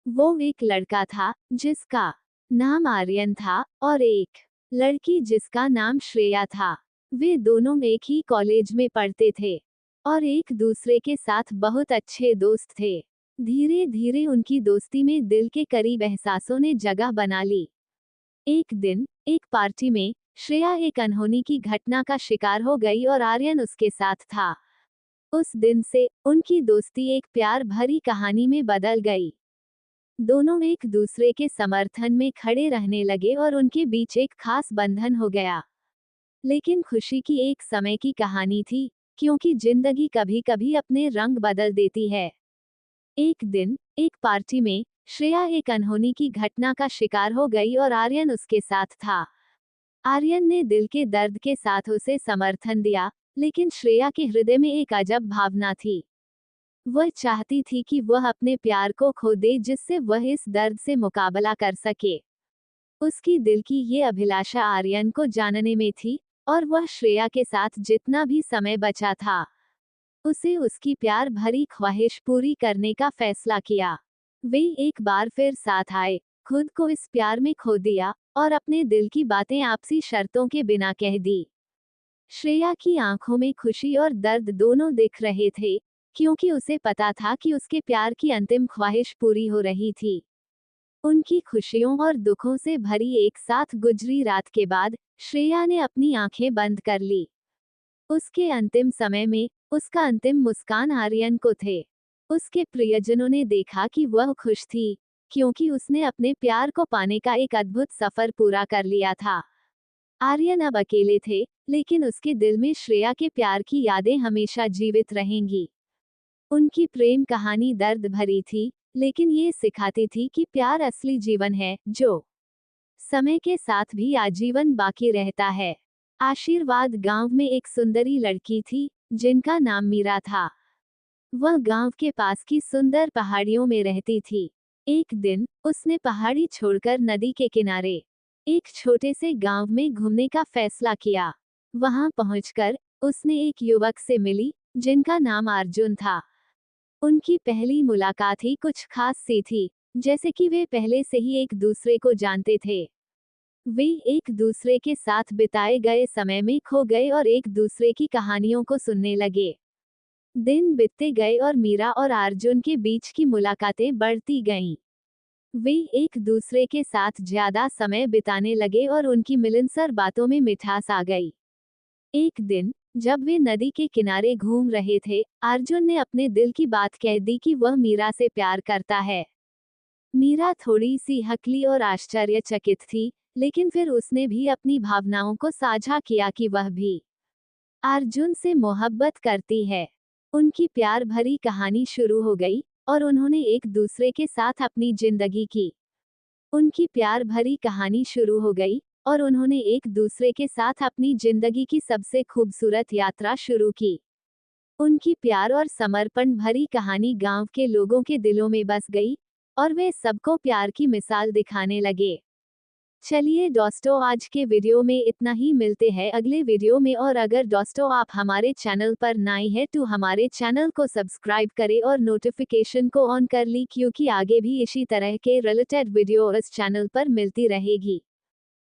वो एक लड़का था जिसका नाम आर्यन था और एक लड़की जिसका नाम श्रेया था। वे दोनों एक ही कॉलेज में पढ़ते थे और एक दूसरे के साथ बहुत अच्छे दोस्त थे। धीरे धीरे उनकी दोस्ती में दिल के करीब एहसासों ने जगह बना ली। एक दिन एक पार्टी में श्रेया एक अनहोनी की घटना का शिकार हो गई और आर्यन उसके साथ था। उस दिन से उनकी दोस्ती एक प्यार भरी कहानी में बदल गई। दोनों एक दूसरे के समर्थन में खड़े रहने लगे और उनके बीच एक खास बंधन हो गया। लेकिन खुशी की एक समय की कहानी थी, क्योंकि जिंदगी कभी कभी अपने रंग बदल देती है। एक दिन एक पार्टी में श्रेया एक अनहोनी की घटना का शिकार हो गई और आर्यन उसके साथ था। आर्यन ने दिल के दर्द के साथ उसे समर्थन दिया, लेकिन श्रेया के हृदय में एक अजब भावना थी। वह चाहती थी कि वह अपने प्यार को खो दे जिससे वह इस दर्द से मुकाबला कर सके। उसकी दिल की ये अभिलाषा आर्यन को जानने में थी और वह श्रेया के साथ जितना भी समय बचा था उसे उसकी प्यार भरी ख्वाहिश पूरी करने का फैसला किया। वे एक बार फिर साथ आए, खुद को इस प्यार में खो दिया और अपने दिल की बातें आपसी शर्तों के बिना कह दी। श्रेया की आंखों में खुशी और दर्द दोनों दिख रहे थे, क्योंकि उसे पता था कि उसके प्यार की अंतिम ख्वाहिश पूरी हो रही थी। उनकी खुशियों और दुखों से भरी एक साथ गुजरी रात के बाद श्रेया ने अपनी आंखें बंद कर ली। उसके अंतिम समय में उसका अंतिम मुस्कान आर्यन को थे। उसके प्रियजनों ने देखा कि वह खुश थी, क्योंकि उसने अपने प्यार को पाने का एक अद्भुत सफर पूरा कर लिया था। आर्यन अब अकेले थे, लेकिन उसके दिल में श्रेया के प्यार की यादें हमेशा जीवित रहेंगी। उनकी प्रेम कहानी दर्द भरी थी, लेकिन ये सिखाती थी कि प्यार असली जीवन है, जो समय के साथ भी आजीवन बाकी रहता है। आशीर्वाद गांव में एक सुंदरी लड़की थी, जिनका नाम मीरा था। वह गांव के पास की सुंदर पहाड़ियों में रहती थी। एक दिन उसने पहाड़ी छोड़कर नदी के किनारे एक छोटे से गांव में घूमने का फैसला किया। वहां पहुंचकर उसने एक युवक से मिली, जिनका नाम अर्जुन था। उनकी पहली मुलाकात ही कुछ खास सी थी, जैसे कि वे पहले से ही एक दूसरे को जानते थे। वे एक दूसरे के साथ बिताए गए समय में खो गए और एक दूसरे की कहानियों को सुनने लगे। दिन बीतते गए और मीरा और अर्जुन के बीच की मुलाकातें बढ़ती गईं। वे एक दूसरे के साथ ज्यादा समय बिताने लगे और उनकी मिलनसार बातों में मिठास आ गई। एक दिन जब वे नदी के किनारे घूम रहे थे, अर्जुन ने अपने दिल की बात कह दी कि वह मीरा से प्यार करता है। मीरा थोड़ी सी हकली और आश्चर्यचकित थी, लेकिन फिर उसने भी अपनी भावनाओं को साझा किया कि वह भी अर्जुन से मोहब्बत करती है। उनकी प्यार भरी कहानी शुरू हो गई और उन्होंने एक दूसरे के साथ अपनी जिंदगी की। उनकी प्यार भरी कहानी शुरू हो गई और उन्होंने एक दूसरे के साथ अपनी जिंदगी की सबसे खूबसूरत यात्रा शुरू की। उनकी प्यार और समर्पण भरी कहानी गांव के लोगों के दिलों में बस गई और वे सबको प्यार की मिसाल दिखाने लगे। चलिए दोस्तों, आज के वीडियो में इतना ही। मिलते हैं अगले वीडियो में। और अगर दोस्तों आप हमारे चैनल पर नए हैं तो हमारे चैनल को सब्सक्राइब करें और नोटिफिकेशन को ऑन कर ली, क्योंकि आगे भी इसी तरह के रिलेटेड वीडियो इस चैनल पर मिलती रहेगी।